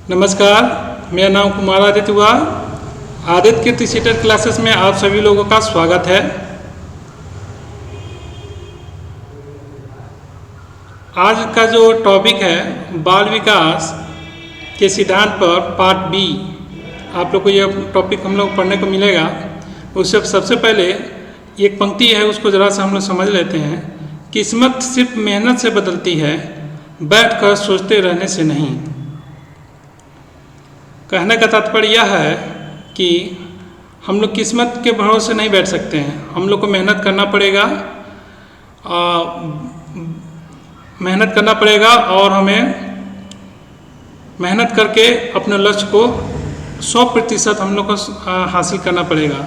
नमस्कार, मेरा नाम कुमार आदित्य हुआ। आदित्य कीर्ति सीटर क्लासेस में आप सभी लोगों का स्वागत है। आज का जो टॉपिक है बाल विकास के सिद्धांत पर पार्ट बी, आप लोग को यह टॉपिक हम लोग पढ़ने को मिलेगा। उससे सबसे पहले एक पंक्ति है, उसको ज़रा सा हम लोग समझ लेते हैं। किस्मत सिर्फ मेहनत से बदलती है, बैठकर सोचते रहने से नहीं। कहने का तात्पर्य यह है कि हम लोग किस्मत के भरोसे नहीं बैठ सकते हैं, हम लोग को मेहनत करना पड़ेगा और हमें मेहनत करके अपने लक्ष्य को 100% हम लोग को हासिल करना पड़ेगा।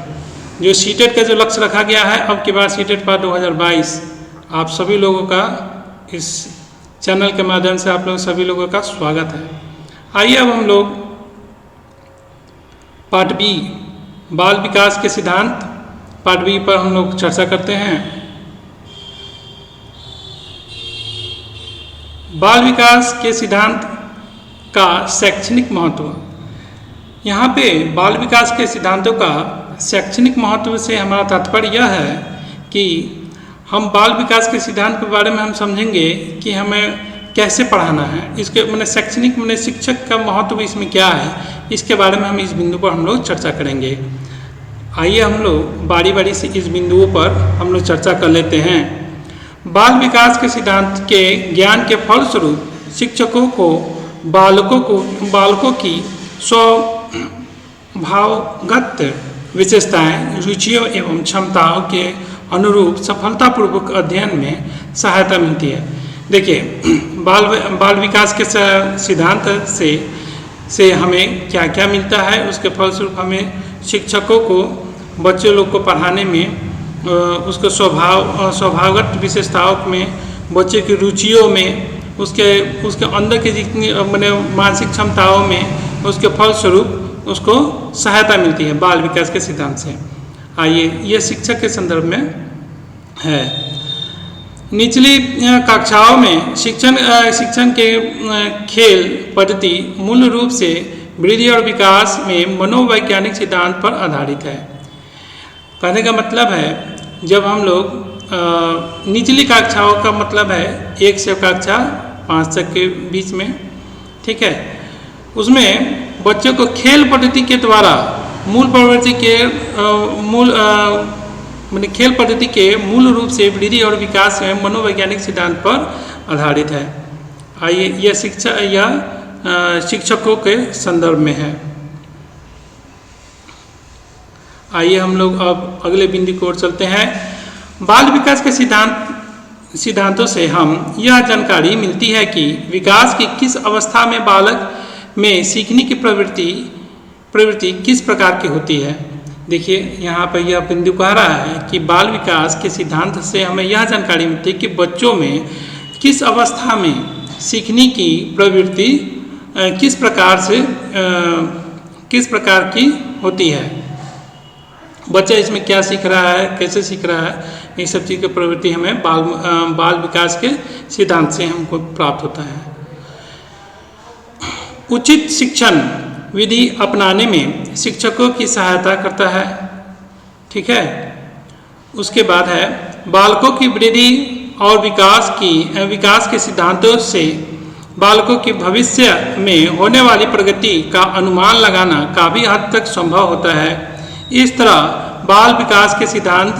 जो सीटेट का जो लक्ष्य रखा गया है, अब की बार सीटेट पार्ट 2022, आप सभी लोगों का इस चैनल के माध्यम से आप लोग सभी लोगों का स्वागत है। आइए अब हम लोग पार्ट बी, बाल विकास के सिद्धांत, पार्ट बी पर हम लोग चर्चा करते हैं। बाल विकास के सिद्धांत का शैक्षणिक महत्व। यहाँ पे बाल विकास के सिद्धांतों का शैक्षणिक महत्व से हमारा तात्पर्य यह है कि हम बाल विकास के सिद्धांत के बारे में हम समझेंगे कि हमें कैसे पढ़ाना है, इसके मैंने शैक्षणिक मैंने शिक्षक का महत्व इसमें क्या है, इसके बारे में हम इस बिंदु पर हम लोग चर्चा करेंगे। आइए हम लोग बारी बारी से इस बिंदुओं पर हम लोग चर्चा कर लेते हैं। बाल विकास के सिद्धांत के ज्ञान के फलस्वरूप शिक्षकों को बालकों की स्वभावगत विशेषताएं, रुचियों एवं क्षमताओं के अनुरूप सफलतापूर्वक अध्ययन में सहायता मिलती है। देखिए, बाल विकास के सिद्धांत से हमें क्या क्या मिलता है, उसके फलस्वरूप हमें शिक्षकों को बच्चे लोग को पढ़ाने में उसके स्वभावगत विशेषताओं में, बच्चे की रुचियों में, उसके अंदर की जितनी मैंने मानसिक क्षमताओं में, उसके फलस्वरूप उसको सहायता मिलती है बाल विकास के सिद्धांत से। आइए ये शिक्षक के संदर्भ में है। निचली कक्षाओं में शिक्षण के खेल पद्धति मूल रूप से वृद्धि और विकास में मनोवैज्ञानिक सिद्धांत पर आधारित है। कहने का मतलब है, जब हम लोग निचली कक्षाओं का मतलब है 1 से कक्षा 5 तक के बीच में, ठीक है, उसमें बच्चों को खेल पद्धति के द्वारा खेल पद्धति के मूल रूप से वृद्धि और विकास में मनोवैज्ञानिक सिद्धांत पर आधारित है। आइए यह शिक्षकों के संदर्भ में है। आइए हम लोग अब अगले बिंदु की ओर चलते हैं। बाल विकास के सिद्धांतों से हम यह जानकारी मिलती है कि विकास की किस अवस्था में बालक में सीखने की प्रवृत्ति किस प्रकार की होती है। देखिए, यहाँ पर यह बिंदु कह रहा है कि बाल विकास के सिद्धांत से हमें यह जानकारी मिलती है कि बच्चों में किस अवस्था में सीखने की प्रवृत्ति किस प्रकार की होती है। बच्चा इसमें क्या सीख रहा है, कैसे सीख रहा है, ये सब चीज़ की प्रवृत्ति हमें बाल विकास के सिद्धांत से हमको प्राप्त होता है। उचित शिक्षण विधि अपनाने में शिक्षकों की सहायता करता है, ठीक है। उसके बाद है बालकों की वृद्धि और विकास के सिद्धांतों से बालकों की भविष्य में होने वाली प्रगति का अनुमान लगाना काफ़ी हद तक संभव होता है। इस तरह बाल विकास के सिद्धांत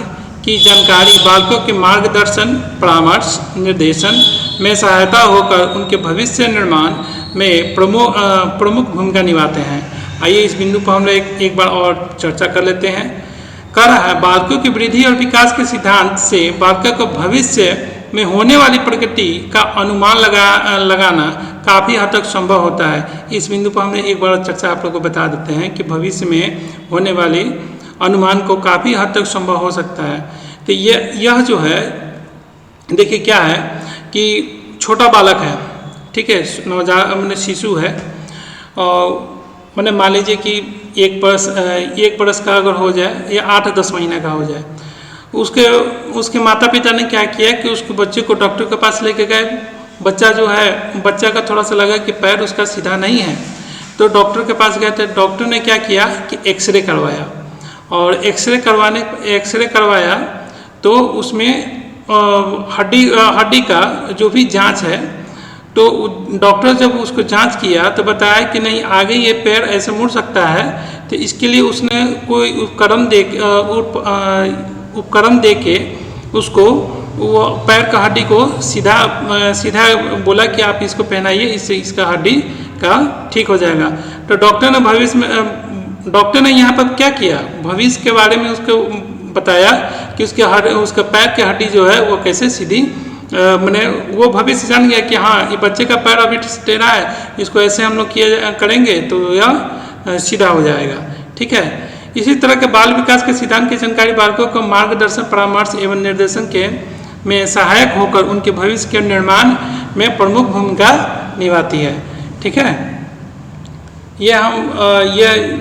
की जानकारी बालकों के मार्गदर्शन, परामर्श, निर्देशन में सहायता होकर उनके भविष्य निर्माण में प्रमुख भूमिका निभाते हैं। आइए इस बिंदु पर हम एक बार और चर्चा कर लेते हैं। कह रहा है, बालकों की वृद्धि और विकास के सिद्धांत से बालकों को भविष्य में होने वाली प्रगति का अनुमान लगाना काफ़ी हद तक संभव होता है। इस बिंदु पर हमने एक बार चर्चा आप लोग को बता देते हैं कि भविष्य में होने वाले अनुमान को काफ़ी हद तक संभव हो सकता है। तो यह जो है, देखिए क्या है कि छोटा बालक है, ठीक है, मैंने शिशु है, और मैंने मान लीजिए कि एक बरस का अगर हो जाए या 8-10 महीने का हो जाए, उसके माता पिता ने क्या किया कि उसके बच्चे को डॉक्टर के पास लेके गए। बच्चा का थोड़ा सा लगा कि पैर उसका सीधा नहीं है, तो डॉक्टर के पास गए थे। डॉक्टर ने क्या किया कि एक्सरे करवाया, और एक्सरे करवाया तो उसमें हड्डी का जो भी जांच है, तो डॉक्टर जब उसको जांच किया तो बताया कि नहीं, आगे ये पैर ऐसे मुड़ सकता है, तो इसके लिए उसने कोई उपकरण दे के उसको वो पैर का हड्डी को सीधा बोला कि आप इसको पहनाइए, इससे इसका हड्डी का ठीक हो जाएगा। तो डॉक्टर ने यहाँ पर क्या किया, भविष्य के बारे में उसको बताया कि उसका पैर की हड्डी जो है वो कैसे सीधी, मैंने वो भविष्य जान गया कि हाँ, ये बच्चे का पैर अभी टेढ़ा है, इसको ऐसे हम लोग करेंगे तो यह सीधा हो जाएगा। ठीक है। इसी तरह के बाल विकास के सिद्धांत की जानकारी बालकों को मार्गदर्शन, परामर्श एवं निर्देशन में सहायक होकर उनके भविष्य के निर्माण में प्रमुख भूमिका निभाती है। ठीक है। ये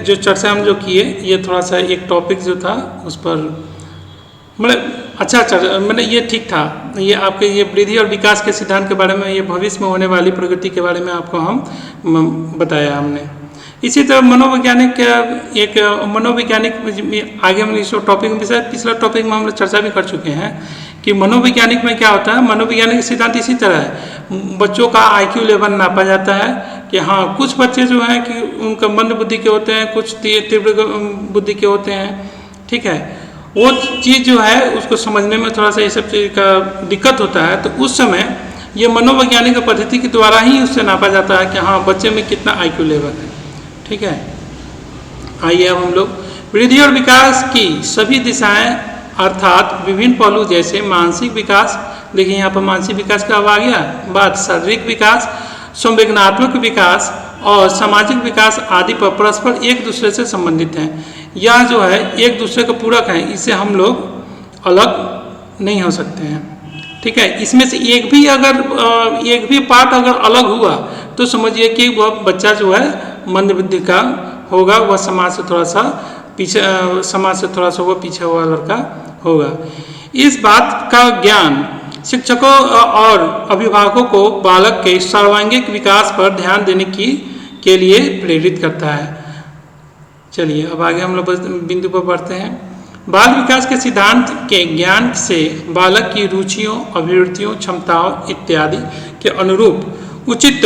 जो चर्चा हम जो किए, ये थोड़ा सा एक टॉपिक जो था उस पर मतलब अच्छा मैंने ये ठीक था। ये आपके ये वृद्धि और विकास के सिद्धांत के बारे में, ये भविष्य में होने वाली प्रगति के बारे में आपको हम बताया हमने। इसी तरह मनोवैज्ञानिक आगे हम इस टॉपिक में पिछला टॉपिक में हम लोग चर्चा भी कर चुके हैं कि मनोवैज्ञानिक में क्या होता है। मनोवैज्ञानिक सिद्धांत इसी तरह है, बच्चों का IQ लेवल नापा जाता है कि हाँ, कुछ बच्चे जो हैं कि उनका मंद बुद्धि के होते हैं, कुछ तीव्र बुद्धि के होते हैं। ठीक है। वो चीज़ जो है उसको समझने में थोड़ा सा ये सब चीज़ का दिक्कत होता है, तो उस समय ये मनोवैज्ञानिक पद्धति के द्वारा ही उससे नापा जाता है कि हाँ, बच्चे में कितना IQ लेवल है। ठीक है। आइए अब हम लोग वृद्धि और विकास की सभी दिशाएं अर्थात विभिन्न पहलू जैसे मानसिक विकास, देखिए यहाँ पर मानसिक विकास का अब आ गया बात, शारीरिक विकास, संवेदनात्मक विकास और सामाजिक विकास आदि पर परस्पर एक दूसरे से संबंधित हैं। यह जो है एक दूसरे का पूरक है, इससे हम लोग अलग नहीं हो सकते हैं। ठीक है। इसमें से एक भी पार्ट अगर अलग हुआ तो समझिए कि वह बच्चा जो है मंद बुद्धि का होगा, वह समाज से थोड़ा सा पीछे हुआ लड़का होगा। इस बात का ज्ञान शिक्षकों और अभिभावकों को बालक के सर्वांगीण विकास पर ध्यान देने के लिए प्रेरित करता है। चलिए अब आगे हम लोग बिंदु पर बढ़ते हैं। बाल विकास के सिद्धांत के ज्ञान से बालक की रुचियों, अभिरुचियों, क्षमताओं इत्यादि के अनुरूप उचित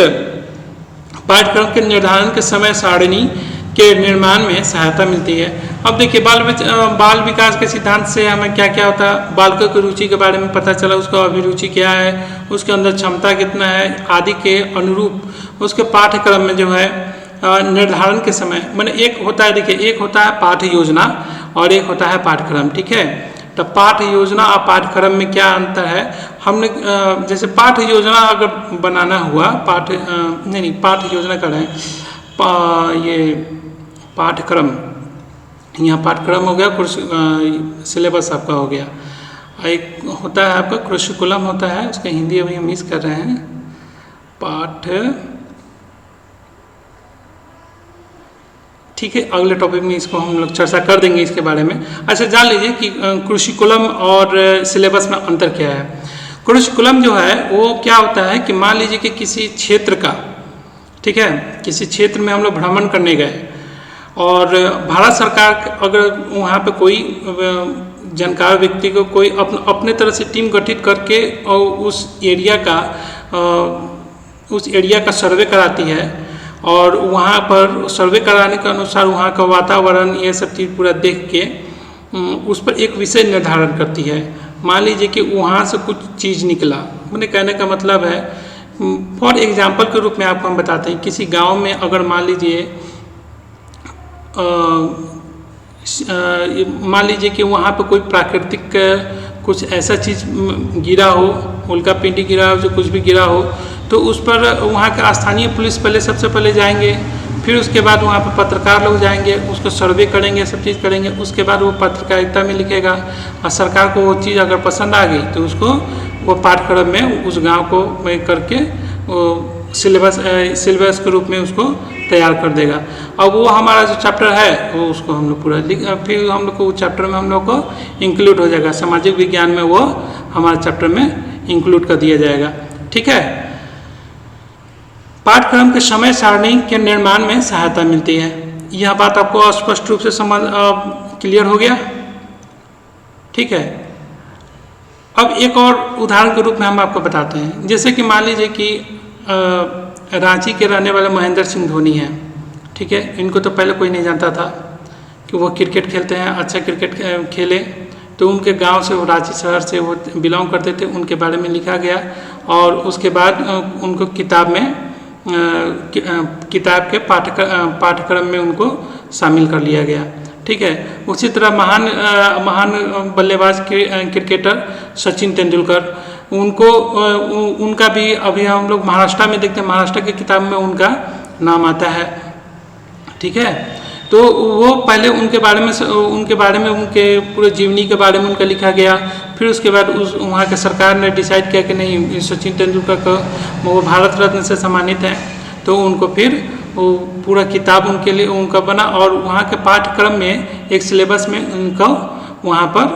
पाठ्यक्रम के निर्धारण के समय सारिणी के निर्माण में सहायता मिलती है। अब देखिए बाल विकास के सिद्धांत से हमें क्या क्या होता है, बालकों की रुचि के बारे में पता चला, उसका अभिरुचि क्या है, उसके अंदर क्षमता कितना है आदि के अनुरूप उसके पाठ्यक्रम में जो है निर्धारण के समय मैंने एक होता है, देखिए एक होता है पाठ्य योजना और एक होता है पाठ्यक्रम। ठीक है। तो पाठ्य योजना और पाठ्यक्रम में क्या अंतर है, हमने जैसे पाठ्य योजना अगर बनाना हुआ पाठ्य योजना कर रहे हैं, ये पाठ्यक्रम, यहाँ पाठ्यक्रम हो गया, सिलेबस आपका हो गया। एक होता है आपका करिकुलम होता है, उसका हिंदी अभी हम मिस कर रहे हैं, ठीक है, अगले टॉपिक में इसको हम लोग चर्चा कर देंगे इसके बारे में। अच्छा जान लीजिए कि करिकुलम और सिलेबस में अंतर क्या है। करिकुलम जो है वो क्या होता है कि मान लीजिए कि किसी क्षेत्र का, ठीक है, किसी क्षेत्र में हम लोग भ्रमण करने गए और भारत सरकार अगर वहाँ पे कोई जानकार व्यक्ति को कोई अपने तरह से टीम गठित करके और उस एरिया का सर्वे कराती है और वहाँ पर सर्वे कराने के अनुसार वहाँ का वातावरण ये सब चीज़ पूरा देख के उस पर एक विषय निर्धारण करती है। मान लीजिए कि वहाँ से कुछ चीज़ निकला, मैंने कहने का मतलब है फॉर एग्जांपल के रूप में आपको हम बताते हैं, किसी गांव में अगर मान लीजिए कि वहाँ पर कोई प्राकृतिक कुछ ऐसा चीज़ गिरा हो, उल्का पिंडी गिरा हो, जो कुछ भी गिरा हो, तो उस पर वहाँ के स्थानीय पुलिस सबसे पहले जाएंगे, फिर उसके बाद वहाँ पर पत्रकार लोग जाएंगे, उसको सर्वे करेंगे, सब चीज़ करेंगे, उसके बाद वो पत्रकारिता में लिखेगा और सरकार को वो चीज़ अगर पसंद आ गई तो उसको वो पाठ्यक्रम में उस गांव को करके वो सिलेबस के रूप में उसको तैयार कर देगा। अब वो हमारा जो चैप्टर है वो उसको हम लोग पूरा फिर हम लोग को चैप्टर में हम लोग को इंक्लूड हो जाएगा, सामाजिक विज्ञान में वो हमारे चैप्टर में इंक्लूड कर दिया जाएगा। ठीक है। पाठ्यक्रम के समय सारणी के निर्माण में सहायता मिलती है। यह बात आपको स्पष्ट रूप से समझ क्लियर हो गया? ठीक है। अब एक और उदाहरण के रूप में हम आपको बताते हैं। जैसे कि मान लीजिए कि रांची के रहने वाले महेंद्र सिंह धोनी हैं, ठीक है। इनको तो पहले कोई नहीं जानता था कि वो क्रिकेट खेलते हैं, अच्छा क्रिकेट खेले। तो उनके गांव से, वो रांची शहर से वो बिलोंग करते थे, उनके बारे में लिखा गया और उसके बाद उनको किताब के पाठ्यक्रम में उनको शामिल कर लिया गया, ठीक है। उसी तरह महान बल्लेबाज क्रिकेटर सचिन तेंदुलकर, उनका भी अभी हम लोग महाराष्ट्र में देखते हैं, महाराष्ट्र की किताब में उनका नाम आता है, ठीक है। तो वो पहले उनके बारे में उनके पूरे जीवनी के बारे में उनका लिखा गया। फिर उसके बाद वहाँ के सरकार ने डिसाइड किया कि नहीं, सचिन तेंदुलकर को वो भारत रत्न से सम्मानित हैं, तो उनको फिर वो पूरा किताब उनके लिए उनका बना और वहाँ के पाठ्यक्रम में एक सिलेबस में उनको वहाँ पर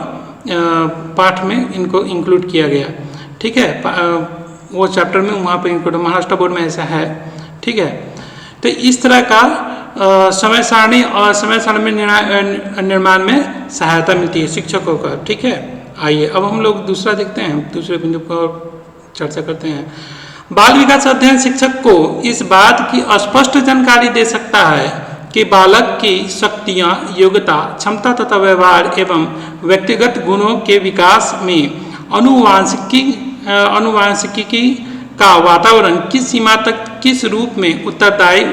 पाठ में इनको इंक्लूड किया गया, ठीक है। वो चैप्टर में वहाँ पर इंक्लूड, महाराष्ट्र बोर्ड में ऐसा है, ठीक है। तो इस तरह का समय सारणी में निर्माण में सहायता मिलती है शिक्षकों का, ठीक है। आइए अब हम लोग दूसरा देखते हैं, दूसरे बिंदु पर चर्चा करते हैं। बाल विकास अध्ययन शिक्षक को इस बात की स्पष्ट जानकारी दे सकता है कि बालक की शक्तियाँ, योग्यता, क्षमता तथा व्यवहार एवं व्यक्तिगत गुणों के विकास में अनुवांशिकी का वातावरण किस सीमा तक, किस रूप में उत्तरदायी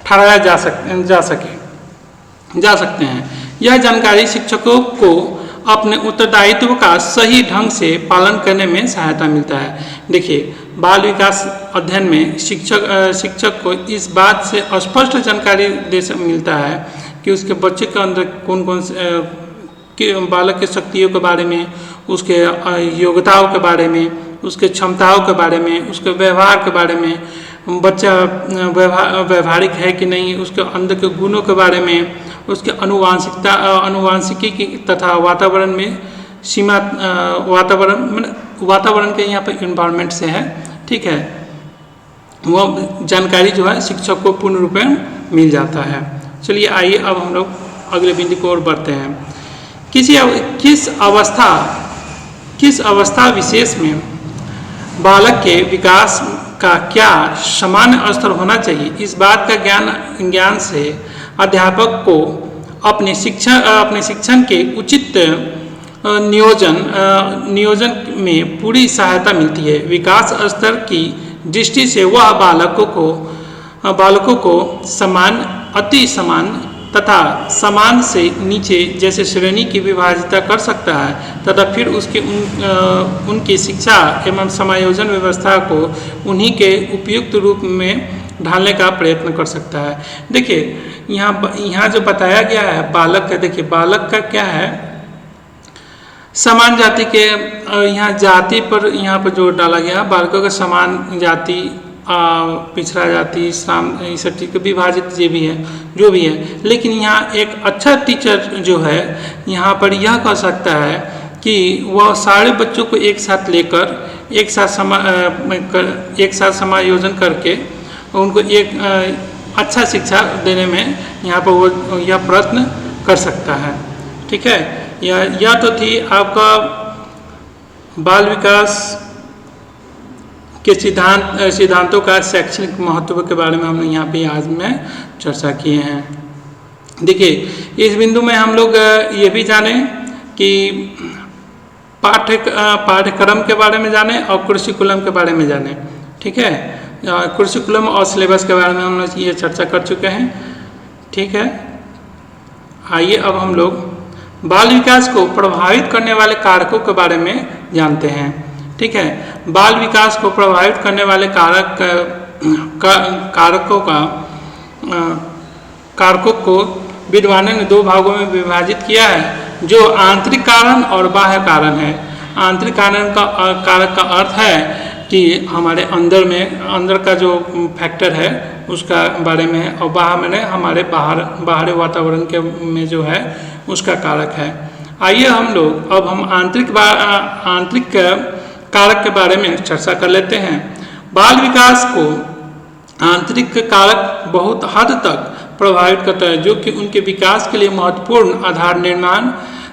ठहराया जा सकते हैं। यह जानकारी शिक्षकों को अपने उत्तरदायित्व का सही ढंग से पालन करने में सहायता मिलता है। देखिए, बाल विकास अध्ययन में शिक्षक को इस बात से स्पष्ट जानकारी मिलता है कि उसके बच्चे के अंदर कौन से बालक की शक्तियों के बारे में, उसके योग्यताओं के बारे में, उसके क्षमताओं के बारे में, उसके व्यवहार के बारे में, बच्चा व्यवहारिक है कि नहीं, उसके अंदर के गुणों के बारे में, उसके अनुवांशिकी तथा वातावरण में वातावरण के यहाँ पर इन्वायरमेंट से है, ठीक है। वह जानकारी जो है शिक्षक को पूर्ण रूप में मिल जाता है। चलिए आइए अब हम लोग अगले बिंदु को ओर बढ़ते हैं। किस अवस्था विशेष में बालक के विकास का क्या सामान्य स्तर होना चाहिए, इस बात का ज्ञान से अध्यापक को अपने शिक्षण के उचित नियोजन में पूरी सहायता मिलती है। विकास स्तर की दृष्टि से वह बालकों को समान, अति समान तथा समान से नीचे जैसे श्रेणी की विभाजिता कर सकता है तथा फिर उनकी शिक्षा एवं समायोजन व्यवस्था को उन्हीं के उपयुक्त रूप में ढालने का प्रयत्न कर सकता है। देखिए, यहाँ जो बताया गया है बालक का, देखिए बालक का क्या है, समान जाति के यहाँ जाति पर यहाँ पर जोर डाला गया। बालकों का समान जाति, पिछड़ा जाति, इस सब चीज़ को विभाजित जो भी है। लेकिन यहाँ एक अच्छा टीचर जो है यहाँ पर यह कर सकता है कि वह सारे बच्चों को एक साथ लेकर एक साथ समायोजन करके उनको एक अच्छा शिक्षा देने में यहाँ पर वो यह प्रयत्न कर सकता है, ठीक है। यह तो थी आपका बाल विकास के सिद्धांतों का शैक्षणिक महत्व के बारे में हमने यहाँ पे आज में चर्चा किए हैं। देखिए, इस बिंदु में हम लोग ये भी जाने कि पाठ्यक्रम के बारे में जाने और कुरिकुलम के बारे में जाने, ठीक है। कुरिकुलम और सिलेबस के बारे में हम लोग ये चर्चा कर चुके हैं, ठीक है। आइए अब हम लोग बाल विकास को प्रभावित करने वाले कारकों के बारे में जानते हैं, ठीक है। बाल विकास को प्रभावित करने वाले कारकों को विद्वानों ने दो भागों में विभाजित किया है, जो आंतरिक कारण और बाह्य कारण है। आंतरिक कारक का अर्थ है कि हमारे अंदर का जो फैक्टर है उसका बारे में है, और बाहर में हमारे बाहरी वातावरण के में जो है उसका कारक है। आइए हम आंतरिक कारक के बारे में चर्चा कर लेते हैं। बाल विकास को आंतरिक कारक बहुत हद तक प्रभावित करता है, जो कि उनके विकास के लिए महत्वपूर्ण आधार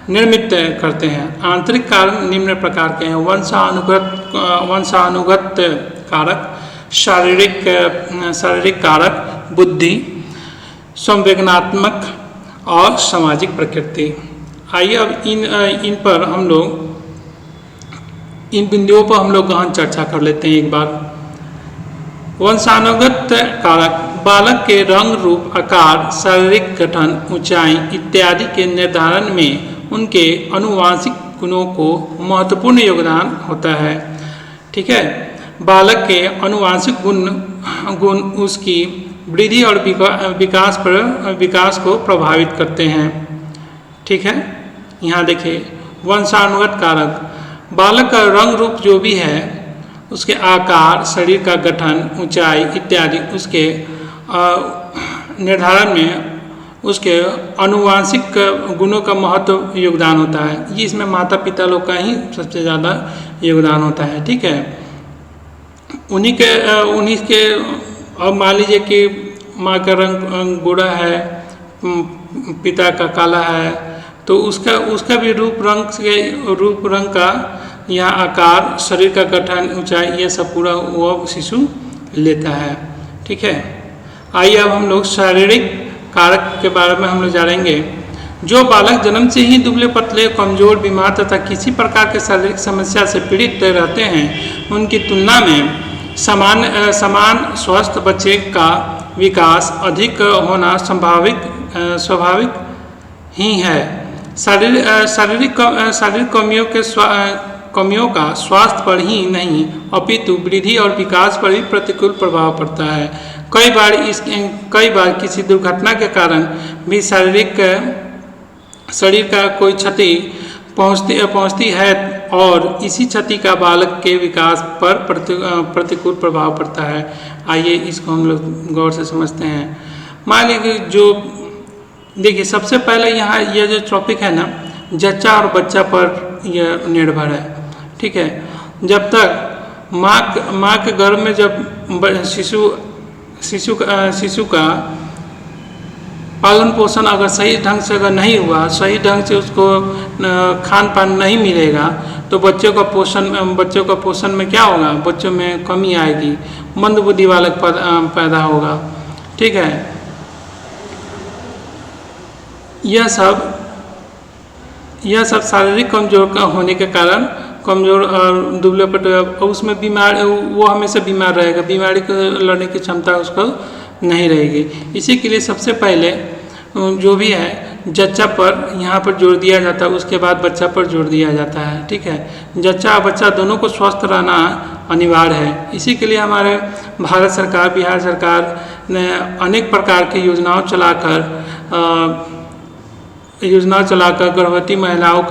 निर्मित करते हैं। आंतरिक कारण निम्न प्रकार के हैं: वंशानुगत कारक, शारीरिक कारक, बुद्धि, संवेदनात्मक और सामाजिक प्रकृति। आइए अब इन पर हम लोग इन बिंदुओं पर हम लोग गहन चर्चा कर लेते हैं एक बार। वंशानुगत कारक बालक के रंग, रूप, आकार, शारीरिक गठन, ऊंचाई इत्यादि के निर्धारण में उनके अनुवांशिक गुणों को महत्वपूर्ण योगदान होता है। ठीक है, बालक के अनुवांशिक गुण उसकी वृद्धि और विकास को प्रभावित करते हैं। ठीक है, यहाँ देखिए वंशानुगत कारक बालक का रंग रूप जो भी है, उसके आकार, शरीर का गठन, ऊंचाई इत्यादि उसके निर्धारण में उसके अनुवांशिक गुणों का महत्व योगदान होता है। ये इसमें माता पिता लोग का ही सबसे ज़्यादा योगदान होता है। ठीक है, उन्हीं के अब मान लीजिए कि माँ का रंग गोरा है, पिता का काला है, तो उसका भी रूप रंग का यहाँ आकार, शरीर का गठन, ऊंचाई ये सब पूरा वो शिशु लेता है। ठीक है, आइए अब हम लोग शारीरिक कारक के बारे में हम लोग जानेंगे। जो बालक जन्म से ही दुबले पतले, कमजोर, बीमार तथा किसी प्रकार के शारीरिक समस्या से पीड़ित रहते हैं, उनकी तुलना में समान स्वस्थ बच्चे का विकास अधिक होना स्वाभाविक ही है। शारीरिक कमियों का स्वास्थ्य पर ही नहीं अपितु वृद्धि और विकास पर भी प्रतिकूल प्रभाव पड़ता है। कई बार किसी दुर्घटना के कारण भी शरीर का कोई क्षति पहुंचती है और इसी क्षति का बालक के विकास पर प्रतिकूल प्रभाव पड़ता है। आइए इसको हम लोग गौर से समझते हैं। मान लीजिए देखिए सबसे पहले यहाँ यह जो टॉपिक है ना, जच्चा और बच्चा पर यह निर्भर है। ठीक है, जब तक माँ के गर्भ में जब शिशु का पालन पोषण अगर सही ढंग से अगर नहीं हुआ, सही ढंग से उसको खान पान नहीं मिलेगा, तो बच्चों का पोषण में क्या होगा, बच्चों में कमी आएगी, मंद बुद्धि बालक पैदा होगा। ठीक है, यह सब शारीरिक कमजोर होने के कारण कमजोर और दुबले पतले उसमें वो हमेशा बीमार रहेगा, बीमारी को लड़ने की क्षमता उसको नहीं रहेगी। इसी के लिए सबसे पहले जो भी है जच्चा पर यहाँ पर जोर दिया जाता है, उसके बाद बच्चा पर जोर दिया जाता है। ठीक है, जच्चा और बच्चा दोनों को स्वस्थ रहना अनिवार्य है। इसी के लिए हमारे भारत सरकार, बिहार सरकार ने अनेक प्रकार की योजनाओं चलाकर गर्भवती महिलाओं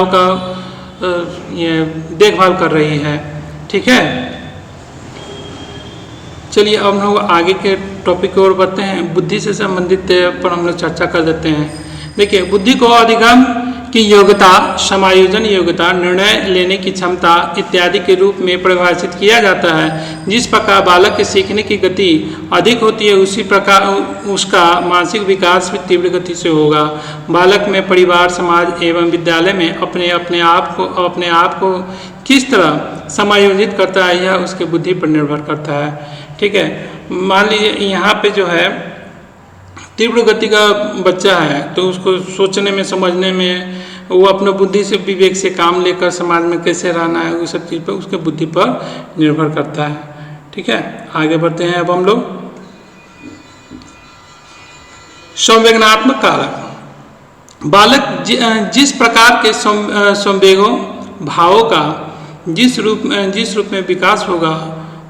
का ये देखभाल कर रही है। ठीक है, चलिए अब हम लोग आगे के टॉपिक की ओर बढ़ते हैं। बुद्धि से संबंधित पर हम लोग चर्चा कर देते हैं। देखिए, बुद्धि को अधिगम की योग्यता, समायोजन योग्यता, निर्णय लेने की क्षमता इत्यादि के रूप में परिभाषित किया जाता है। जिस प्रकार बालक के सीखने की गति अधिक होती है, उसी प्रकार उसका मानसिक विकास भी तीव्र गति से होगा। बालक में परिवार, समाज एवं विद्यालय में अपने आप को किस तरह समायोजित करता है, यह उसके बुद्धि पर निर्भर करता है। ठीक है, मान लीजिए यहाँ पे जो है तीव्र गति का बच्चा है, तो उसको सोचने में, समझने में, वो अपने बुद्धि से, विवेक से काम लेकर समाज में कैसे रहना है, उस सब चीज़ पर उसके बुद्धि पर निर्भर करता है। ठीक है, आगे बढ़ते हैं अब हम लोग। संवेदनात्मक कारक बालक जिस प्रकार के संवेगों, भावों का जिस रूप में विकास होगा,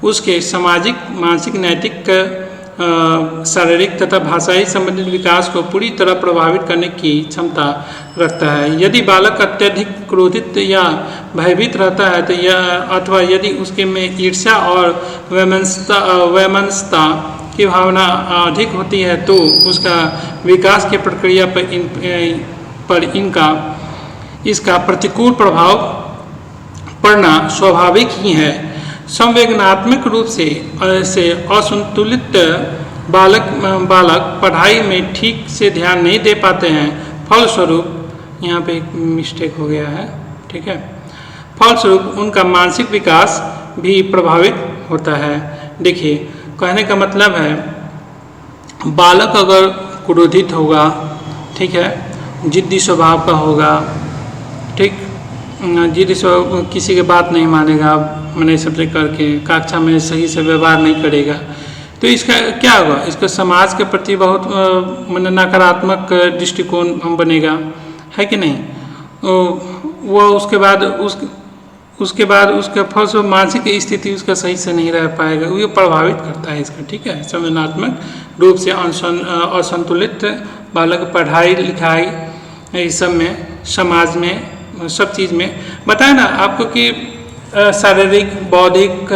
उसके सामाजिक, मानसिक, नैतिक, शारीरिक तथा भाषाई संबंधित विकास को पूरी तरह प्रभावित करने की क्षमता रखता है। यदि बालक अत्यधिक क्रोधित या भयभीत रहता है तो अथवा यदि उसके में ईर्ष्या और वैमनस्यता की भावना अधिक होती है, तो उसका विकास की प्रक्रिया पर इसका प्रतिकूल प्रभाव पड़ना स्वाभाविक ही है। संवेदनात्मक रूप से असंतुलित बालक पढ़ाई में ठीक से ध्यान नहीं दे पाते हैं। फलस्वरूप, यहाँ पे एक मिस्टेक हो गया है, ठीक है, फलस्वरूप उनका मानसिक विकास भी प्रभावित होता है। देखिए, कहने का मतलब है, बालक अगर क्रोधित होगा, ठीक है, जिद्दी स्वभाव का होगा, ठीक, जिद्दी स्वभाव, किसी की बात नहीं मानेगा, मैंने सबसे करके कक्षा में सही से व्यवहार नहीं करेगा, तो इसका क्या होगा, इसका समाज के प्रति बहुत मैंने नकारात्मक दृष्टिकोण बनेगा, है कि नहीं। वो उसके बाद उसका फलस्वरूप मानसिक स्थिति उसका सही से नहीं रह पाएगा, वो प्रभावित करता है इसका, ठीक है। संवेदनात्मक रूप से असंतुलित बालक पढ़ाई लिखाई इस सब में, समाज में, सब चीज़ में बताया ना आपको कि शारीरिक, बौद्धिक,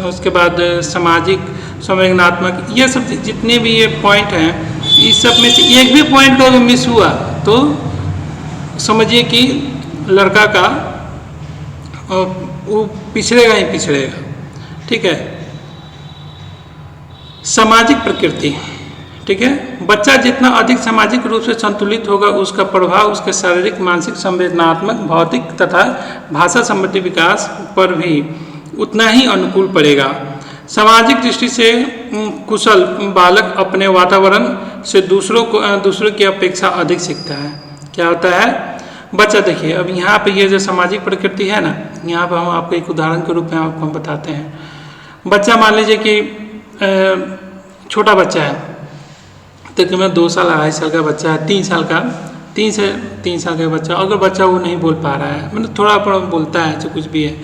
उसके बाद सामाजिक, संवेदनात्मक, ये सब जितने भी ये पॉइंट हैं, इस सब में से एक भी पॉइंट अगर मिस हुआ तो समझिए कि लड़का का वो पिछड़ेगा ही पिछड़ेगा, ठीक है। सामाजिक प्रकृति, ठीक है, बच्चा जितना अधिक सामाजिक रूप से संतुलित होगा, उसका प्रभाव उसके शारीरिक, मानसिक, संवेदनात्मक, भौतिक तथा भाषा संबंधी विकास पर भी उतना ही अनुकूल पड़ेगा। सामाजिक दृष्टि से कुशल बालक अपने वातावरण से दूसरों की अपेक्षा अधिक सीखता है। क्या होता है, बच्चा, देखिए अब यहाँ पे ये जो सामाजिक प्रकृति है ना, यहाँ पर हम आपको एक उदाहरण के रूप में आपको हम बताते हैं। बच्चा मान लीजिए कि छोटा बच्चा है, तकरीबन 2 साल 2.5 साल का बच्चा है, 3 साल का, 3 साल का बच्चा, अगर बच्चा वो नहीं बोल पा रहा है, मतलब थोड़ा बोलता है, जो कुछ भी है,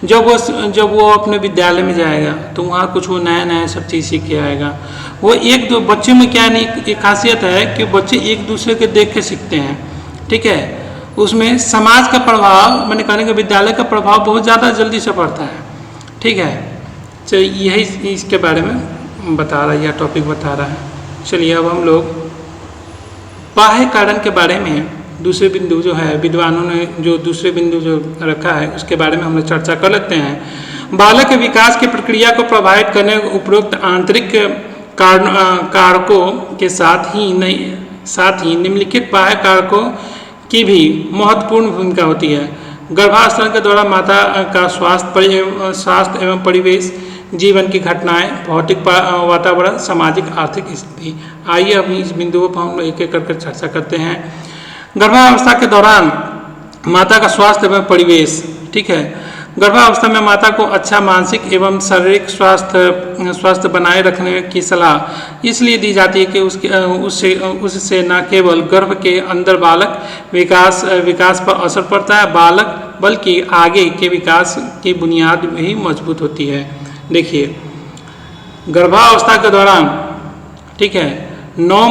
जब वो अपने विद्यालय में जाएगा तो वहाँ कुछ वो नया सब चीज़ सीख के आएगा। वो एक दो बच्चे में क्या नहीं, एक खासियत है कि बच्चे एक दूसरे के देख के सीखते हैं, ठीक है। उसमें समाज का प्रभाव, मैंने कहने का विद्यालय का प्रभाव बहुत ज़्यादा जल्दी से पड़ता है, ठीक है। चलिए, यही इसके बारे में बता रहा है, यह टॉपिक बता रहा है। चलिए अब हम लोग बाह्य कारण के बारे में दूसरे बिंदु जो है, विद्वानों ने जो दूसरे बिंदु जो रखा है उसके बारे में हम लोग चर्चा कर लेते हैं। बालक के विकास की प्रक्रिया को प्रभावित करने उपरोक्त आंतरिक कारकों के साथ ही निम्नलिखित बाह्य कारकों की भी महत्वपूर्ण भूमिका होती है। गर्भावस्था के दौरान माता का स्वास्थ्य एवं परिवेश, जीवन की घटनाएं, भौतिक वातावरण, सामाजिक आर्थिक स्थिति। आइए अभी इस बिंदुओं पर हम एक एक करके चर्चा करते हैं। गर्भावस्था के दौरान माता का स्वास्थ्य एवं परिवेश, ठीक है। गर्भावस्था में माता को अच्छा मानसिक एवं शारीरिक स्वास्थ्य बनाए रखने की सलाह इसलिए दी जाती है कि उससे न केवल गर्भ के अंदर बालक विकास पर असर पड़ता है, बल्कि आगे के विकास की बुनियाद भी मजबूत होती है। देखिए, गर्भावस्था के दौरान, ठीक है, 9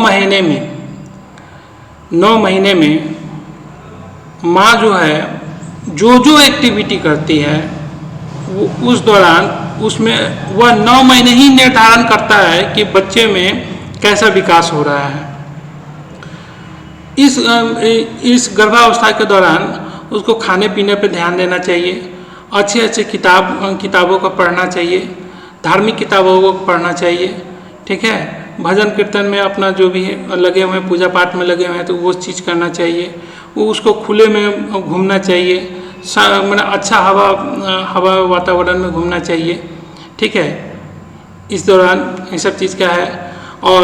महीने में माँ जो है जो एक्टिविटी करती है वो उस दौरान उसमें वह 9 महीने ही निर्धारण करता है कि बच्चे में कैसा विकास हो रहा है। इस गर्भावस्था के दौरान उसको खाने पीने पर ध्यान देना चाहिए, अच्छे किताबों को पढ़ना चाहिए, धार्मिक किताबों को पढ़ना चाहिए, ठीक है। भजन कीर्तन में अपना जो भी लगे हुए हैं, पूजा पाठ में लगे हुए हैं, तो वो चीज़ करना चाहिए। वो उसको खुले में घूमना चाहिए, मतलब अच्छा हवा वातावरण में घूमना चाहिए, ठीक है। इस दौरान ये सब चीज़ क्या है, और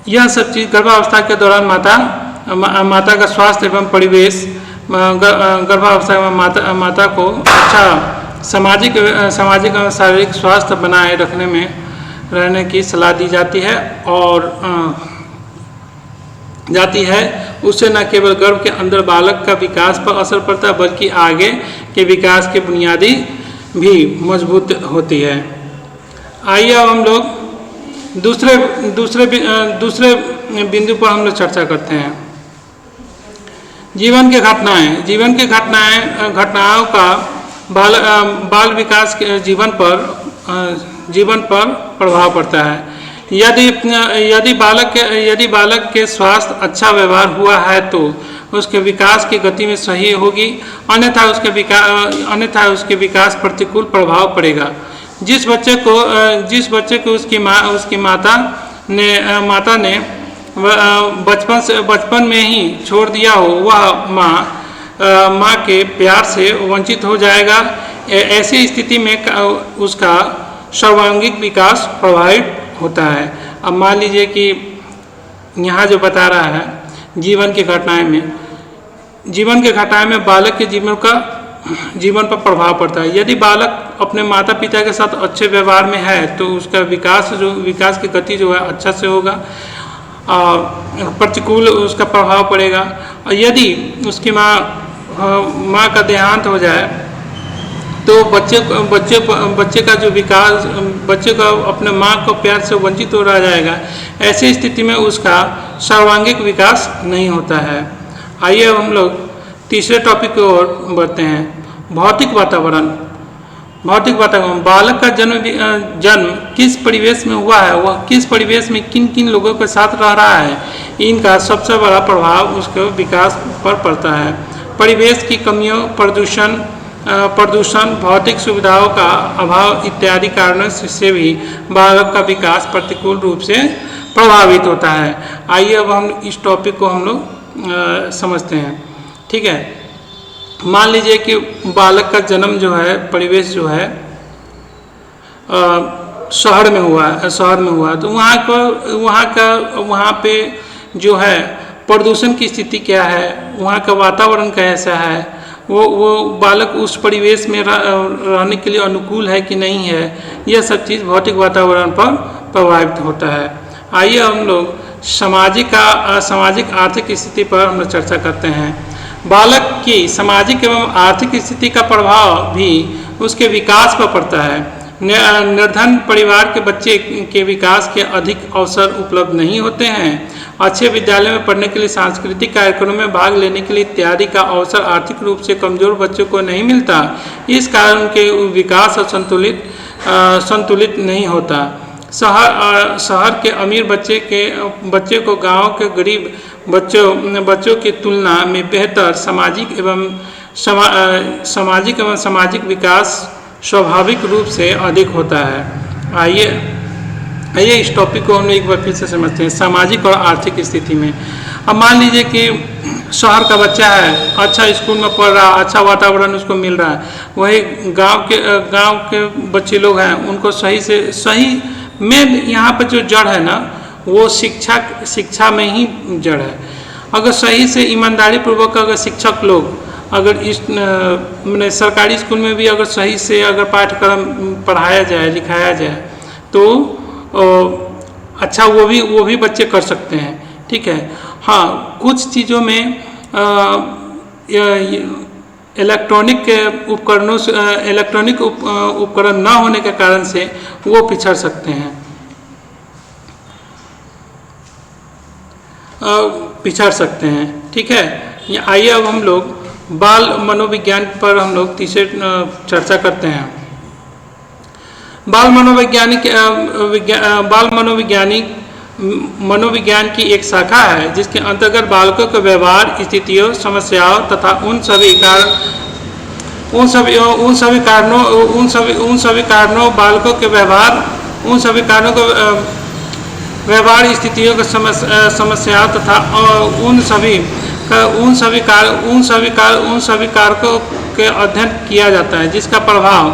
यह सब चीज़ गर्भावस्था के दौरान माता का स्वास्थ्य एवं परिवेश, गर्भावस्था में माता को अच्छा सामाजिक एवं शारीरिक स्वास्थ्य बनाए रहने की सलाह दी जाती है, और उससे न केवल गर्भ के अंदर बालक का विकास पर असर पड़ता है, बल्कि आगे के विकास की बुनियादी भी मजबूत होती है। आइए अब हम लोग दूसरे बिंदु पर हम लोग चर्चा करते हैं। जीवन के घटनाओं का बाल विकास के जीवन पर प्रभाव पड़ता है। यदि बालक के स्वास्थ्य अच्छा व्यवहार हुआ है तो उसके विकास की गति में सही होगी, अन्यथा उसके विकास प्रतिकूल प्रभाव पड़ेगा। जिस बच्चे को उसकी माता ने बचपन में ही छोड़ दिया हो, वह माँ के प्यार से वंचित हो जाएगा। ऐसी स्थिति में उसका सर्वांगीण विकास प्रभावित होता है। अब मान लीजिए कि यहाँ जो बता रहा है जीवन की घटनाएं में बालक के जीवन पर प्रभाव पड़ता है। यदि बालक अपने माता पिता के साथ अच्छे व्यवहार में है तो उसका विकास की गति जो है अच्छा से होगा, प्रतिकूल उसका प्रभाव पड़ेगा। और यदि उसकी माँ का देहांत हो जाए तो बच्चे का जो विकास, बच्चे का अपने माँ को प्यार से वंचित हो रह जाएगा। ऐसी स्थिति में उसका सर्वांगीण विकास नहीं होता है। आइए हम लोग तीसरे टॉपिक की ओर बढ़ते हैं, भौतिक वातावरण। बालक का जन्म किस परिवेश में हुआ है, वह किस परिवेश में किन किन लोगों के साथ रह रहा है, इनका सबसे बड़ा प्रभाव उसके विकास पर पड़ता है। परिवेश की कमियों, प्रदूषण, भौतिक सुविधाओं का अभाव इत्यादि कारणों से भी बालक का विकास प्रतिकूल रूप से प्रभावित होता है। आइए अब हम इस टॉपिक को हम लोग समझते हैं। ठीक है, मान लीजिए कि बालक का जन्म जो है, परिवेश जो है शहर में हुआ तो वहाँ पे जो है प्रदूषण की स्थिति क्या है, वहाँ का वातावरण कैसा है, वो बालक उस परिवेश में रहने के लिए अनुकूल है कि नहीं है, यह सब चीज़ भौतिक वातावरण पर प्रभावित होता है। आइए हम लोग सामाजिक आर्थिक स्थिति पर हम लोग चर्चा करते हैं। बालक की सामाजिक एवं आर्थिक स्थिति का प्रभाव भी उसके विकास पर पड़ता है। निर्धन परिवार के बच्चे के विकास के अधिक अवसर उपलब्ध नहीं होते हैं। अच्छे विद्यालय में पढ़ने के लिए, सांस्कृतिक कार्यक्रमों में भाग लेने के लिए इत्यादि का अवसर आर्थिक रूप से कमजोर बच्चों को नहीं मिलता। इस कारण उनके विकास संतुलित नहीं होता। शहर के अमीर बच्चे को गांव के गरीब बच्चों की तुलना में बेहतर सामाजिक एवं सामाजिक विकास स्वाभाविक रूप से अधिक होता है। आइए इस टॉपिक को हम एक बार फिर से समझते हैं, सामाजिक और आर्थिक स्थिति में। अब मान लीजिए कि शहर का बच्चा है, अच्छा स्कूल में पढ़ रहा, अच्छा वातावरण उसको मिल रहा है, वही गांव के बच्चे लोग हैं, उनको सही में यहाँ पर जो जड़ है ना, वो शिक्षा में ही जड़ है। अगर सही से ईमानदारी पूर्वक अगर शिक्षक लोग अगर इस मैंने सरकारी स्कूल में भी अगर सही से अगर पाठ्यक्रम पढ़ाया जाए, लिखाया जाए तो अच्छा वो भी बच्चे कर सकते हैं। ठीक है, हाँ, कुछ चीज़ों में इलेक्ट्रॉनिक उपकरण ना होने के कारण से वो पिछड़ सकते हैं। ठीक है, आइए अब हम लोग बाल मनोविज्ञान पर हम लोग तीसरे चर्चा करते हैं। बाल मनोविज्ञान की एक शाखा है जिसके अंतर्गत बालकों के व्यवहार, स्थितियों, समस्याओं तथा उन सभी कारणों बालकों के व्यवहार, स्थितियों के समस्याओं तथा उन सभी कारकों के अध्ययन किया जाता है जिसका प्रभाव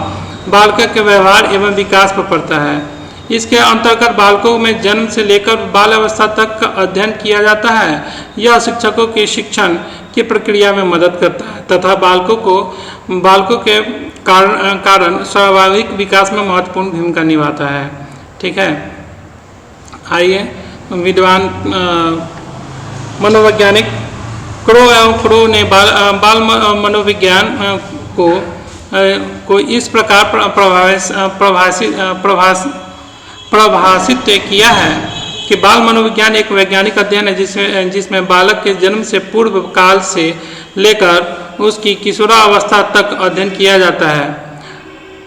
बालकों के व्यवहार एवं विकास पर पड़ता है। इसके अंतर्गत बालकों में जन्म से लेकर बाल अवस्था तक का अध्ययन किया जाता है। यह शिक्षकों के शिक्षण की प्रक्रिया में मदद करता है तथा बालकों के कारण स्वाभाविक विकास में महत्वपूर्ण भूमिका निभाता है। ठीक है, आइए विद्वान मनोवैज्ञानिक क्रो ने बाल मनोविज्ञान को इस प्रकार प्रभाषित किया है कि बाल मनोविज्ञान एक वैज्ञानिक अध्ययन है जिसमें बालक के जन्म से पूर्व काल से लेकर उसकी किशोरावस्था तक अध्ययन किया जाता है।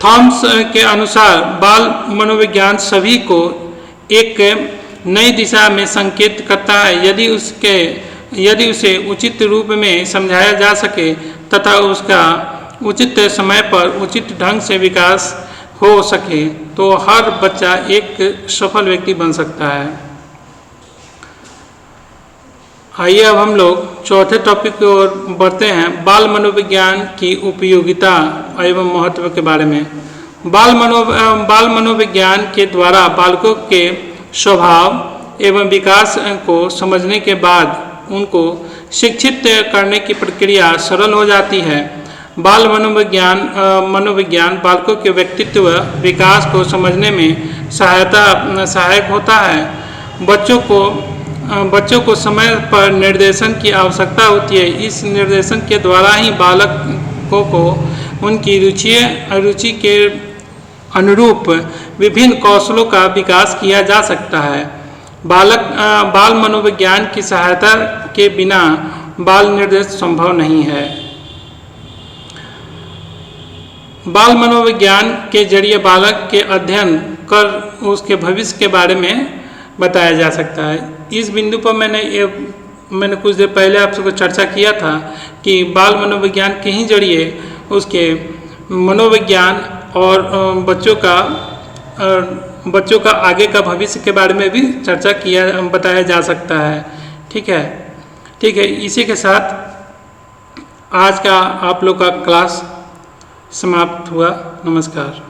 थॉम्स के अनुसार बाल मनोविज्ञान सभी को एक नई दिशा में संकेत करता है यदि उसे उचित रूप में समझाया जा सके तथा उसका उचित समय पर उचित ढंग से विकास हो सके तो हर बच्चा एक सफल व्यक्ति बन सकता है। आइए अब हम लोग चौथे टॉपिक की ओर बढ़ते हैं, बाल मनोविज्ञान की उपयोगिता एवं महत्व के बारे में। बाल मनोविज्ञान के द्वारा बालकों के स्वभाव एवं विकास को समझने के बाद उनको शिक्षित करने की प्रक्रिया सरल हो जाती है। बाल मनोविज्ञान बालकों के व्यक्तित्व विकास को समझने में सहायक होता है। बच्चों को समय पर निर्देशन की आवश्यकता होती है। इस निर्देशन के द्वारा ही बालकों को उनकी रुचि के अनुरूप विभिन्न कौशलों का विकास किया जा सकता है। बाल मनोविज्ञान की सहायता के बिना बाल निर्देश संभव नहीं है। बाल मनोविज्ञान के जरिए बालक के अध्ययन कर उसके भविष्य के बारे में बताया जा सकता है। इस बिंदु पर मैंने कुछ देर पहले आप सबको चर्चा किया था कि बाल मनोविज्ञान के ही जरिए उसके मनोविज्ञान और बच्चों का आगे का भविष्य के बारे में भी बताया जा सकता है। ठीक है, इसी के साथ आज का आप लोग का क्लास समाप्त हुआ। नमस्कार।